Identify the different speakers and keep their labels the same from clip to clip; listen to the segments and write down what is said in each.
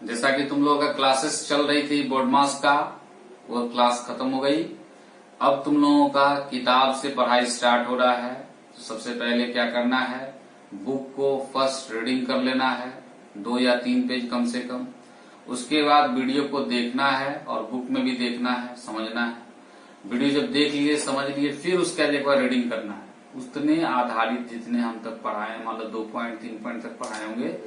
Speaker 1: जैसा कि तुम लोगों का क्लासेस चल रही थी बोर्ड मास का, वो क्लास खत्म हो गई। अब तुम लोगों का किताब से पढ़ाई स्टार्ट हो रहा है। तो सबसे पहले क्या करना है, बुक को फर्स्ट रीडिंग कर लेना है, 2 या 3 पेज कम से कम। उसके बाद वीडियो को देखना है और बुक में भी देखना है, समझना है। वीडियो जब देख लिए, समझ लिए, फिर उसके बाद एक बार रीडिंग करना है। उतने आधारित जितने हम तक पढ़ाए, मान लो 2 पॉइंट 3 पॉइंट तक पढ़ाए होंगे,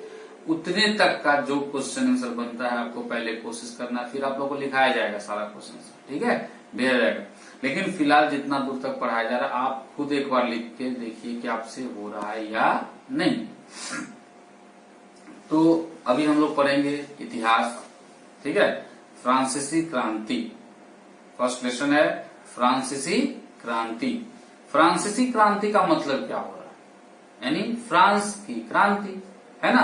Speaker 1: उतने तक का जो क्वेश्चन आंसर बनता है आपको पहले कोशिश करना है। फिर आप लोगों को लिखाया जाएगा सारा क्वेश्चन आंसर, ठीक है, भेजा जाएगा। लेकिन फिलहाल जितना दूर तक पढ़ाया जा रहा है, आप खुद एक बार लिख के देखिए कि आपसे हो रहा है या नहीं। तो अभी हम लोग पढ़ेंगे इतिहास, ठीक है। फ्रांसीसी क्रांति, फर्स्ट लेसन है फ्रांसीसी क्रांति। फ्रांसीसी क्रांति का मतलब क्या हो रहा है, यानी फ्रांस की क्रांति, है ना।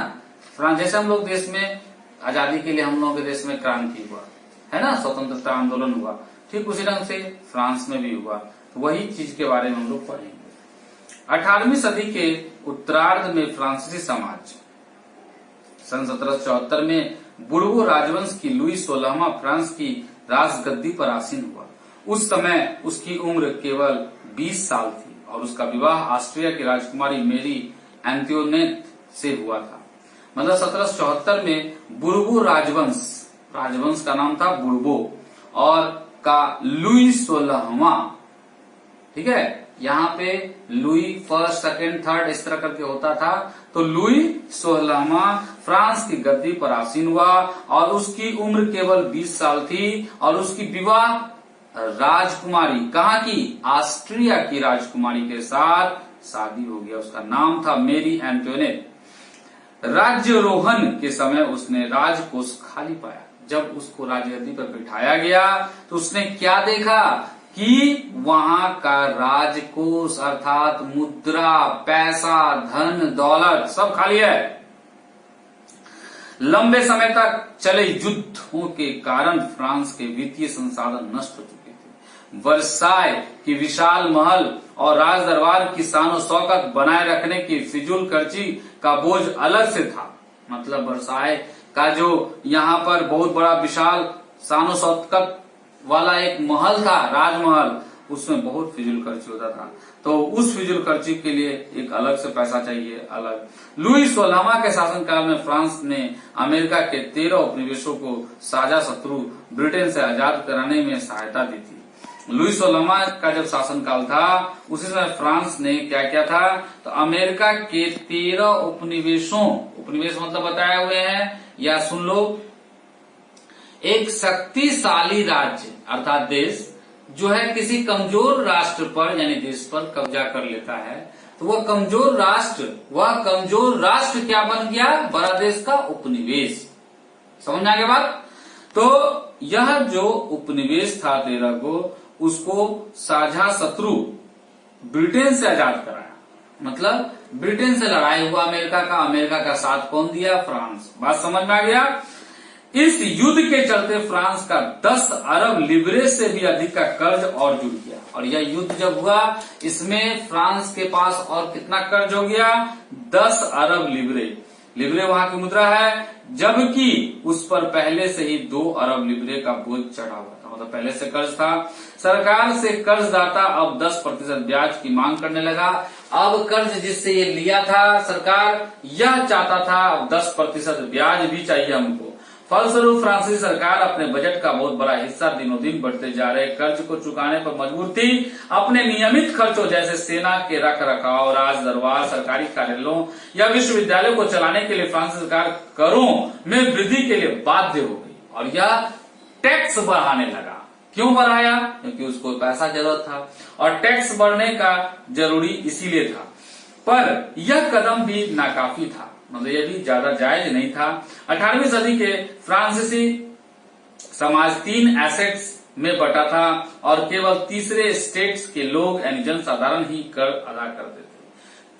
Speaker 1: फ्रांस, जैसे हम लोग देश में आजादी के लिए हम लोगों के देश में क्रांति हुआ, है ना, स्वतंत्रता आंदोलन हुआ, ठीक उसी ढंग से फ्रांस में भी हुआ। तो वही चीज के बारे में हम लोग पढ़ेंगे। 18वीं सदी के उत्तरार्ध में फ्रांसीसी समाज, सन 1774 में बुर्बो राजवंश की लुई 16वां फ्रांस की राजगद्दी पर आसीन हुआ। उस समय उसकी उम्र केवल 20 साल थी और उसका विवाह ऑस्ट्रिया की राजकुमारी मेरी एंटोनेट से हुआ था। मतलब 1774 में बुर्बो राजवंश का नाम था बुर्बो, और का लुई 16वां, ठीक है। यहाँ पे लुई फर्स्ट, सेकंड, थर्ड इस तरह करके होता था। तो लुई 16वां फ्रांस की गद्दी पर आसीन हुआ और उसकी उम्र केवल 20 साल थी और उसकी विवाह राजकुमारी, कहाँ की, ऑस्ट्रिया की राजकुमारी के साथ शादी हो गया। उसका नाम था मेरी एंटोनेट। राज्यारोहण के समय उसने राजकोष खाली पाया। जब उसको राजगद्दी पर बिठाया गया तो उसने क्या देखा कि वहां का राजकोष अर्थात मुद्रा, पैसा, धन दौलत सब खाली है। लंबे समय तक चले युद्धों के कारण फ्रांस के वित्तीय संसाधन नष्ट हो चुके थे। वर्साय की विशाल महल और राज दरबार की शान शौकत बनाए रखने की फिजूल खर्ची का बोझ अलग से था। मतलब वर्साय का जो यहाँ पर बहुत बड़ा विशाल शान शौकत वाला एक महल था, राजमहल, उसमें बहुत फिजूल खर्ची होता था। तो उस फिजूल खर्ची के लिए एक अलग से पैसा चाहिए, अलग। लुई 16वां के शासनकाल में फ्रांस ने अमेरिका के 13 उपनिवेशों को साझा शत्रु ब्रिटेन से आजाद कराने में सहायता दी थी। लुई 16वां का जब शासनकाल था उसी समय फ्रांस ने क्या किया था, तो अमेरिका के 13 उपनिवेशों, उपनिवेश मतलब बताए हुए हैं या सुन लो, एक शक्तिशाली राज्य अर्थात देश जो है किसी कमजोर राष्ट्र पर यानी देश पर कब्जा कर लेता है, तो वह कमजोर राष्ट्र क्या बन गया, बड़ा देश का उपनिवेश। समझ में आ गया बात। तो यह जो उपनिवेश था 13 को, उसको साझा शत्रु ब्रिटेन से आजाद कराया। मतलब ब्रिटेन से लड़ाई हुआ अमेरिका का साथ कौन दिया, फ्रांस। बात समझ में आ गया। इस युद्ध के चलते फ्रांस का 10 अरब लिब्रे से भी अधिक का कर्ज और जुड़ गया। और यह युद्ध जब हुआ, इसमें फ्रांस के पास और कितना कर्ज हो गया, 10 अरब लिब्रे वहां की मुद्रा है, जबकि उस पर पहले से ही 2 अरब लिब्रे का बोझ चढ़ा हुआ था। मतलब पहले से कर्ज था। सरकार से कर्जदाता अब 10% ब्याज की मांग करने लगा। अब कर्ज जिससे ये लिया था सरकार, यह चाहता था अब 10% ब्याज भी चाहिए हमको। फलस्वरूप फ्रांसीसी सरकार अपने बजट का बहुत बड़ा हिस्सा दिनों दिन बढ़ते जा रहे कर्ज को चुकाने पर मजबूर थी। अपने नियमित खर्चों जैसे सेना के रख रखाव, राज दरबार, सरकारी कार्यालयों या विश्वविद्यालयों को चलाने के लिए फ्रांसीसी सरकार करों में वृद्धि के लिए बाध्य हो गई और यह टैक्स बढ़ाने लगा। क्यों बढ़ाया, क्योंकि उसको पैसा जरूरत था और टैक्स बढ़ने का जरूरी इसीलिए था। पर यह कदम भी नाकाफी था, मतलब ये भी ज्यादा जायज नहीं था। 18वीं सदी के फ्रांसीसी समाज 3 एसेट्स में बटा था और केवल तीसरे स्टेट्स के लोग यानी जनसाधारण ही कर अदा करते थे।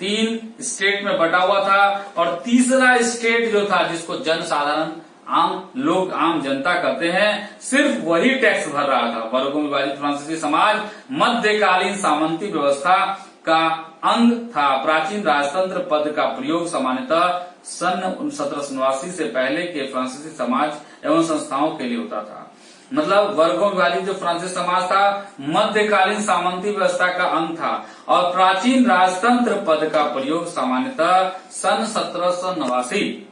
Speaker 1: 3 स्टेट में बटा हुआ था और तीसरा स्टेट जो था जिसको जनसाधारण आम जनता करते हैं, सिर्फ वही टैक्स भर रहा था। वर्गों में विभाजित फ्रांसीसी समाज मध्यकालीन सामंती व्यवस्था का अंग था। प्राचीन राजतंत्र पद का प्रयोग सामान्यतः सन 1789 से पहले के फ्रांसीसी समाज एवं संस्थाओं के लिए होता था। मतलब वर्गों वाली जो फ्रांसीसी समाज था मध्यकालीन सामंती व्यवस्था का अंग था और प्राचीन राजतंत्र पद का प्रयोग सामान्यतः सन 1789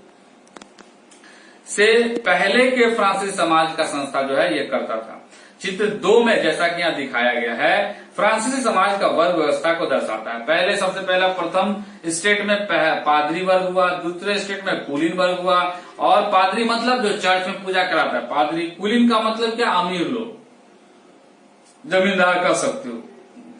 Speaker 1: से पहले के फ्रांसीसी समाज का संस्था जो है ये करता था। चित्र 2 में जैसा कि यहाँ दिखाया गया है फ्रांसीसी समाज का वर्ग व्यवस्था को दर्शाता है। पहले सबसे पहला प्रथम स्टेट में पादरी वर्ग हुआ, दूसरे स्टेट में कुलीन वर्ग हुआ। और पादरी मतलब जो चर्च में पूजा कराता है पादरी। कुलीन का मतलब क्या, अमीर लोग, जमींदार कह सकते हो।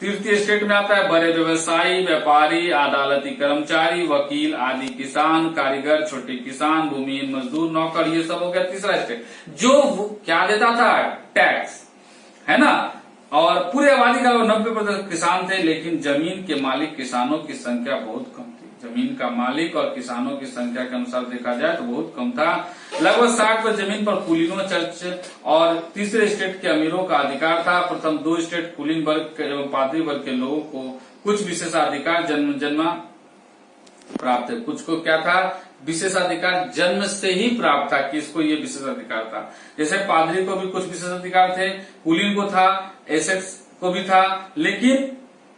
Speaker 1: तृतीय स्टेट में आता है बड़े व्यवसायी, व्यापारी, अदालती कर्मचारी, वकील आदि, किसान, कारीगर, छोटे किसान, भूमिहीन मजदूर, नौकर, ये सब हो गया तीसरा स्टेट, जो क्या देता था, टैक्स, है ना। और पूरे आबादी का 90% किसान थे, लेकिन जमीन के मालिक किसानों की संख्या बहुत कम थी। जमीन का मालिक और किसानों की संख्या के अनुसार देखा जाए तो बहुत कम था। लगभग 60% जमीन पर कुलीनों, चर्च और तीसरे स्टेट के अमीरों का अधिकार था। प्रथम 2 स्टेट कुलीन वर्ग एवं पादरी वर्ग के लोगों को कुछ विशेषाधिकार जन्म प्राप्त है। कुछ को क्या था, विशेषाधिकार जन्म से ही प्राप्त था कि इसको ये विशेषाधिकार था। जैसे पादरी को भी कुछ विशेषाधिकार थे, कुलीन को था, एसेक्स को भी था, लेकिन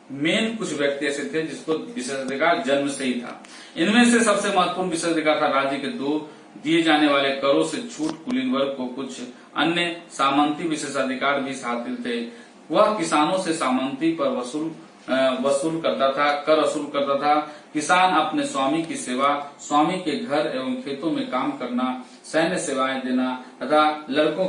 Speaker 1: मेन कुछ व्यक्ति ऐसे थे जिसको विशेषाधिकार जन्म से ही था। इनमें से सबसे महत्वपूर्ण विशेषाधिकार था राज्य के 2 दिए जाने वाले करों से छूट। कुलीन वर्ग को कुछ अन्य सामंती विशेषाधिकार भी हासिल थे। वह किसानों से सामंती पर वसूल करता था, कर वसूल करता था। किसान अपने स्वामी की सेवा, स्वामी के घर एवं खेतों में काम करना, सैन्य सेवाएं देना तथा सड़कों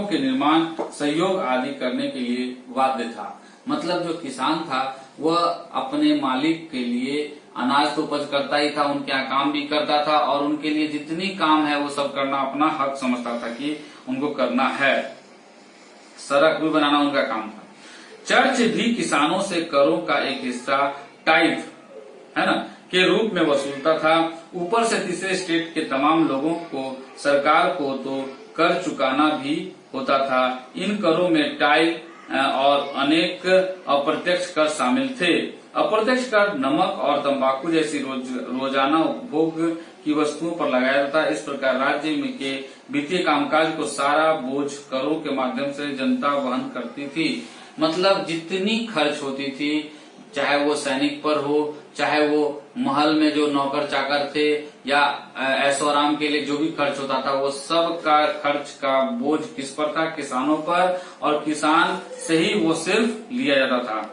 Speaker 1: के निर्माण, सहयोग आदि करने के लिए बाध्य था। मतलब जो किसान था वह अपने मालिक के लिए अनाज तो उपज करता ही था, उनके यहाँ काम भी करता था और उनके लिए जितनी काम है वो सब करना अपना हक समझता था कि उनको करना है। सड़क भी बनाना उनका काम था। चर्च भी किसानों से करों का एक हिस्सा टाइफ, है ना, के रूप में वसूलता था। ऊपर से तीसरे स्टेट के तमाम लोगों को सरकार को तो कर चुकाना भी होता था। इन करों में टाइफ और अनेक अप्रत्यक्ष कर शामिल थे। अप्रत्यक्ष कर नमक और तंबाकू जैसी रोजाना उपभोग की वस्तुओं पर लगाया जाता। इस प्रकार राज्य में के वित्तीय कामकाज को सारा बोझ करों के माध्यम से जनता वहन करती थी। मतलब जितनी खर्च होती थी, चाहे वो सैनिक पर हो, चाहे वो महल में जो नौकर चाकर थे या ऐशो आराम के लिए जो भी खर्च होता था, वो सब का खर्च का बोझ किस पर था, किसानों पर। और किसान से ही वो सिर्फ लिया जाता था।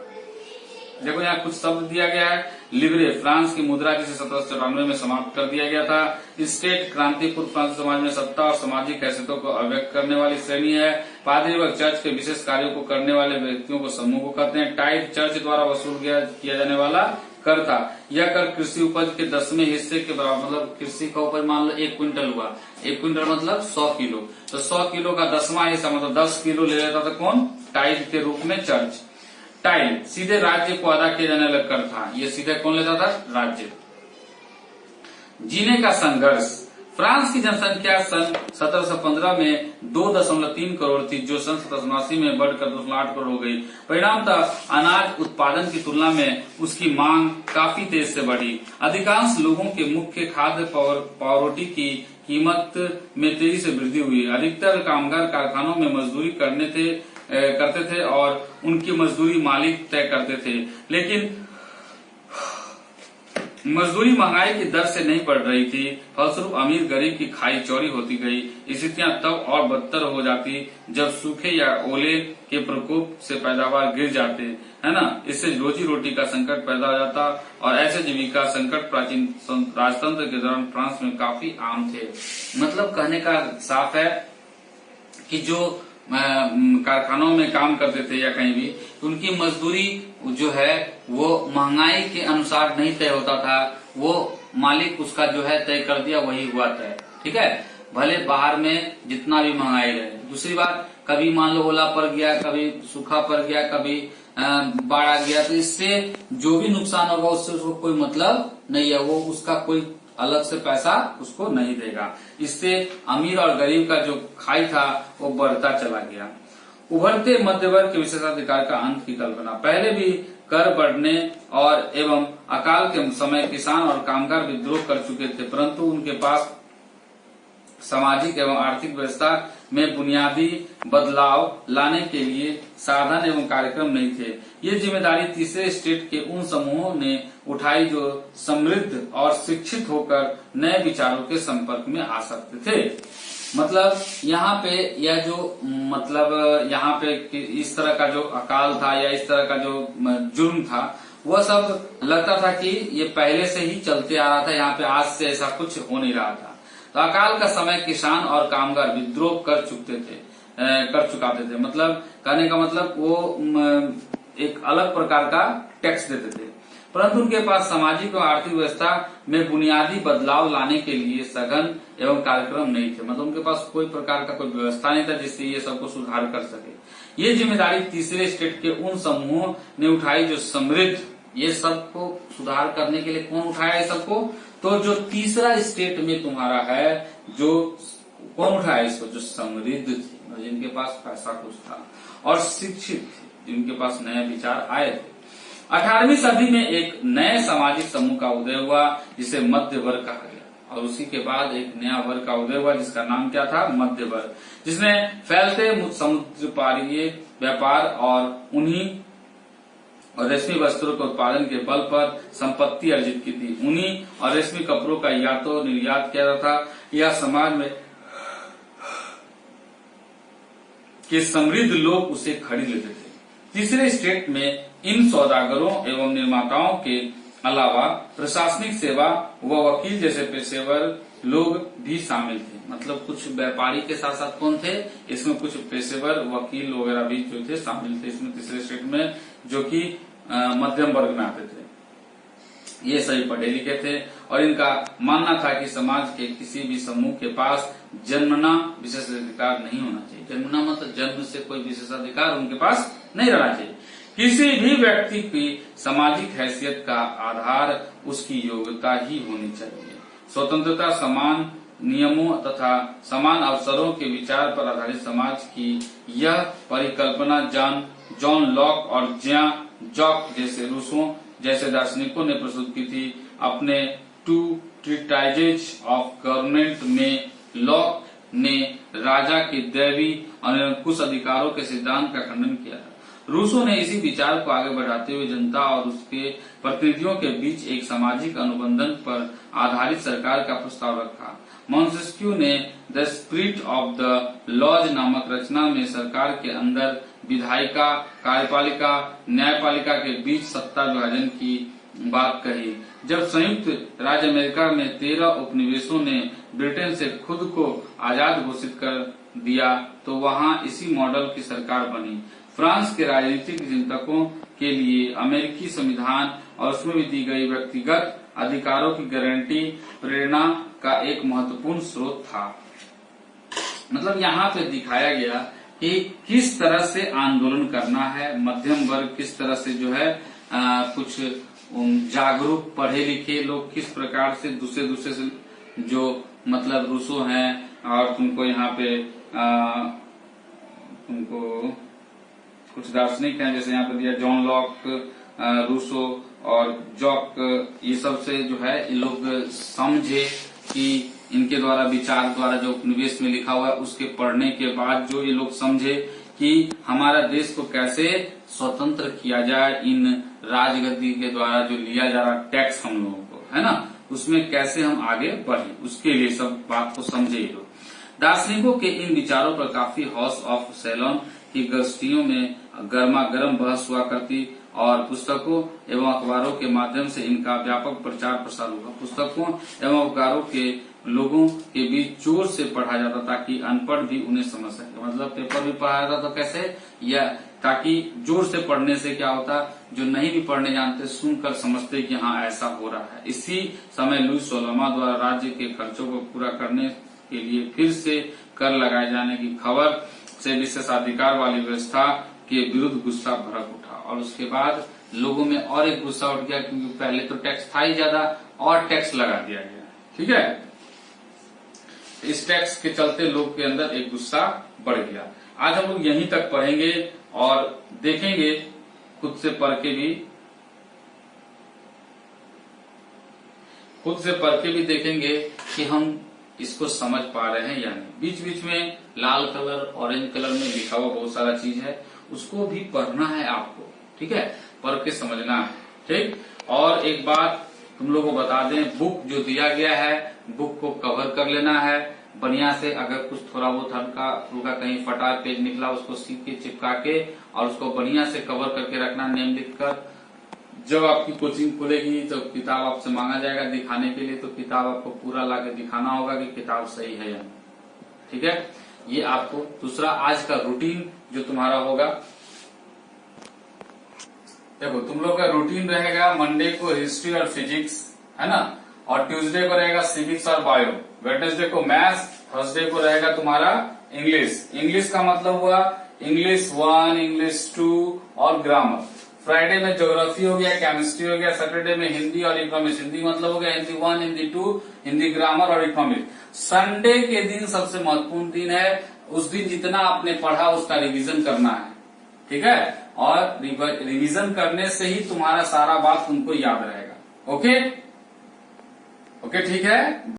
Speaker 1: देखो यहाँ कुछ शब्द दिया गया है। लिब्रे फ्रांस की मुद्रा जिसे 1794 में समाप्त कर दिया गया था। स्टेट क्रांतिपूर्व फ्रांस समाज में सत्ता और सामाजिक हैसियतों को अव्यक्त करने वाली श्रेणी है। पादरी व चर्च के विशेष कार्यों को करने वाले व्यक्तियों को समूह को कहते हैं। टाइप चर्च द्वारा वसूल किया जाने वाला कर था। यह कर कृषि उपज के 10वें हिस्से के बराबर, मतलब कृषि का उपज मान लो 1 क्विंटल हुआ, 1 क्विंटल मतलब 100 किलो, तो 100 किलो का 10वां हिस्सा मतलब 10 किलो ले लेता था कौन, टाइप के रूप में चर्च। टाइप सीधे राज्य को अदा किया जाने वाला कर था। ये सीधे कौन लेता था, राज्य। जीने का संघर्ष। फ्रांस की जनसंख्या सन 1715 में 2.3 करोड़ थी, जो सन 1789 में बढ़कर 2.8 करोड़ हो गई। परिणामतः अनाज उत्पादन की तुलना में उसकी मांग काफी तेज से बढ़ी। अधिकांश लोगों के मुख्य खाद्य पावरोटी की कीमत में तेजी से वृद्धि हुई। अधिकतर कामगार कारखानों में मजदूरी करते थे और उनकी मजदूरी मालिक तय करते थे, लेकिन मजदूरी महंगाई की दर से नहीं बढ़ रही थी। फलस्वरूप अमीर गरीब की खाई चौड़ी होती गई। स्थितियां तब और बदतर हो जाती जब सूखे या ओले के प्रकोप से पैदावार गिर जाते, है ना। इससे रोजी रोटी का संकट पैदा हो जाता और ऐसे जीविका संकट प्राचीन राजतंत्र के दौरान फ्रांस में काफी आम थे। मतलब कहने का साफ है कि जो कारखानों में काम करते थे या कहीं भी, उनकी मजदूरी जो है वो महंगाई के अनुसार नहीं तय होता था। वो मालिक उसका जो है तय कर दिया, वही हुआ तय, ठीक है। भले बाहर में जितना भी महंगाई रहे। दूसरी बात, कभी मान लो ओला पड़ गया, कभी सूखा पड़ गया, कभी बाढ़ आ गया, तो इससे जो भी नुकसान होगा उससे उसको कोई मतलब नहीं है। वो उसका कोई अलग से पैसा उसको नहीं देगा। इससे अमीर और गरीब का जो खाई था वो बढ़ता चला गया। उभरते मध्यवर्ग के विशेषाधिकार का अंत की कल्पना। पहले भी कर बढ़ने और एवं अकाल के समय किसान और कामगार विद्रोह कर चुके थे, परंतु उनके पास सामाजिक एवं आर्थिक व्यवस्था में बुनियादी बदलाव लाने के लिए साधन एवं कार्यक्रम नहीं थे। ये जिम्मेदारी तीसरे स्टेट के उन समूहों ने उठाई जो समृद्ध और शिक्षित होकर नए विचारों के संपर्क में आ सकते थे। मतलब यहाँ पे यह जो यहाँ पे इस तरह का जो अकाल था या इस तरह का जो जुर्म था, वह सब लगता था कि ये पहले से ही चलते आ रहा था, यहाँ पे आज से ऐसा कुछ हो नहीं रहा था। तो अकाल का समय किसान और कामगार विद्रोह कर चुकाते थे। मतलब कहने का मतलब वो एक अलग प्रकार का टैक्स देते थे, परंतु उनके पास सामाजिक और आर्थिक व्यवस्था में बुनियादी बदलाव लाने के लिए सघन एवं कार्यक्रम नहीं थे। मतलब उनके पास कोई प्रकार का कोई व्यवस्था नहीं था जिससे ये सबको सुधार कर सके। ये जिम्मेदारी तीसरे स्टेट के उन समूहों ने उठाई जो समृद्ध, ये सबको सुधार करने के लिए कौन उठाया है सबको? तो जो तीसरा स्टेट में तुम्हारा है, जो कौन उठाया इसको? जो समृद्ध थे, जिनके पास पैसा कुछ था और शिक्षित थे, जिनके पास नए विचार आए थे। 18वीं सदी में एक नए सामाजिक समूह का उदय हुआ जिसे मध्य वर्ग कहा गया, और उसी के बाद एक नया वर्ग का उदय हुआ जिसका नाम क्या था? मध्य वर्ग, जिसने फैलते समुद्र पारीय व्यापार और उन्हीं और रेशमी वस्त्रों के उत्पादन के बल पर संपत्ति अर्जित की थी। उन्हीं और रेशमी कपड़ों का या तो निर्यात किया जाता था या समाज में के समृद्ध लोग उसे खरीद लेते थे। तीसरे स्टेट में इन सौदागरों एवं निर्माताओं के अलावा प्रशासनिक सेवा व वकील जैसे पेशेवर लोग भी शामिल थे। मतलब कुछ व्यापारी के साथ साथ कौन थे इसमें? कुछ पेशेवर वकील वगैरह भी जो थे शामिल थे इसमें तीसरे स्टेट में, जो कि मध्यम वर्ग में आते थे। ये सभी पढ़े लिखे थे और इनका मानना था कि समाज के किसी भी समूह के पास जन्मना विशेषाधिकार नहीं होना चाहिए। जन्मना मतलब जन्म से कोई विशेषाधिकार उनके पास नहीं रहना चाहिए। किसी भी व्यक्ति की सामाजिक हैसियत का आधार उसकी योग्यता ही होनी चाहिए। स्वतंत्रता, समान नियमों तथा समान अवसरों के विचार पर आधारित समाज की यह परिकल्पना जॉन लॉक और ज्यां जॉक जैसे रूसों जैसे दार्शनिकों ने प्रस्तुत की थी। अपने टू ट्रीटाइजेज ऑफ गवर्नमेंट में लॉक ने राजा के दैवी और निरंकुश अधिकारों के सिद्धांत का खंडन किया था। रूसों ने इसी विचार को आगे बढ़ाते हुए जनता और उसके प्रतिनिधियों के बीच एक सामाजिक अनुबंधन पर आधारित सरकार का प्रस्ताव रखा। मॉन्टेस्क्यू ने the spirit of the laws नामक रचना में सरकार के अंदर विधायिका, कार्यपालिका, न्यायपालिका के बीच सत्ता विभाजन की बात कही। जब संयुक्त राज्य अमेरिका में 13 उपनिवेशों ने ब्रिटेन से खुद को आजाद घोषित कर दिया तो वहां इसी मॉडल की सरकार बनी। फ्रांस के राजनीतिक चिंतकों के लिए अमेरिकी संविधान और उसमें भी दी गई व्यक्तिगत अधिकारों की गारंटी प्रेरणा का एक महत्वपूर्ण स्रोत था। मतलब यहाँ पे दिखाया गया कि किस तरह से आंदोलन करना है, मध्यम वर्ग किस तरह से जो है कुछ जागरूक पढ़े लिखे लोग किस प्रकार से दूसरे से जो मतलब रूसो हैं और तुमको यहाँ पे तुमको कुछ दार्शनिक हैं जैसे यहाँ पे दिया जॉन लॉक, रूसो और जॉक, ये सब से जो है ये लोग समझे कि इनके द्वारा विचार द्वारा जो उपनिवेश में लिखा हुआ है उसके पढ़ने के बाद जो ये लोग समझे कि हमारा देश को कैसे स्वतंत्र किया जाए, इन राजगद्दी के द्वारा जो लिया जा रहा टैक्स हम लोगों को है ना, उसमें कैसे हम आगे बढ़े, उसके लिए सब बात को समझे ये लोग। दार्शनिकों के इन विचारों पर काफी हाउस ऑफ सैलॉन की गोष्ठियों में गर्मा गर्म बहस हुआ करती और पुस्तकों एवं अखबारों के माध्यम से इनका व्यापक प्रचार प्रसार हुआ। पुस्तकों एवं अखबारों के लोगों के बीच जोर से पढ़ा जाता ताकि अनपढ़ भी उन्हें समझ सके। मतलब पेपर भी पढ़ा जाता तो कैसे, या ताकि जोर से पढ़ने से क्या होता, जो नहीं भी पढ़ने जानते सुनकर समझते कि हाँ ऐसा हो रहा है। इसी समय लुई 16वां द्वारा राज्य के खर्चों को पूरा करने के लिए फिर से कर लगाए जाने की खबर से विशेषाधिकार वाली व्यवस्था के विरुद्ध गुस्सा भड़क उठा और उसके बाद लोगों में और एक गुस्सा उठ गया क्योंकि पहले तो टैक्स था ही ज्यादा और टैक्स लगा दिया गया। ठीक है, इस टैक्स के चलते लोग के अंदर एक गुस्सा बढ़ गया। आज हम लोग यहीं तक पढ़ेंगे और देखेंगे खुद से पढ़ के भी खुद से पढ़ के भी देखेंगे कि हम इसको समझ पा रहे हैं या नहीं। बीच बीच में लाल कलर ऑरेंज कलर में लिखा हुआ बहुत सारा चीज है, उसको भी पढ़ना है आपको, ठीक है, पढ़ के समझना है, ठीक। और एक बात तुम लोगों को बता दें, बुक जो दिया गया है बुक को कवर कर लेना है बढ़िया से। अगर कुछ थोड़ा बहुत हल्का फुल्का कहीं फटा पेज निकला उसको सीख के चिपका के और उसको बढ़िया से कवर करके रखना नेम लिखकर। जब आपकी कोचिंग खुलेगी तो किताब आपसे मांगा जाएगा दिखाने के लिए, तो किताब आपको पूरा लाके दिखाना होगा कि किताब सही है या नहीं, ठीक है। ये आपको दूसरा आज का रूटीन जो तुम्हारा होगा, देखो तुम लोग का रूटीन रहेगा मंडे को हिस्ट्री और फिजिक्स, है ना, और ट्यूसडे को रहेगा सिविक्स और बायो, वेडनेसडे को मैथ्स, थर्सडे को रहेगा तुम्हारा इंग्लिश। इंग्लिश का मतलब हुआ इंग्लिश 1, इंग्लिश 2 और ग्रामर। फ्राइडे में ज्योग्राफी हो गया, केमिस्ट्री हो गया। सैटरडे में हिंदी और इकोनॉमिक्स। हिंदी मतलब हो गया हिंदी 1, हिंदी 2, हिंदी ग्रामर और इकोनॉमिक्स। संडे के दिन सबसे महत्वपूर्ण दिन है, उस दिन जितना आपने पढ़ा उसका रिवीजन करना है, ठीक है, और रिवीजन करने से ही तुम्हारा सारा बात तुमको याद रहेगा। ओके ओके, ठीक है।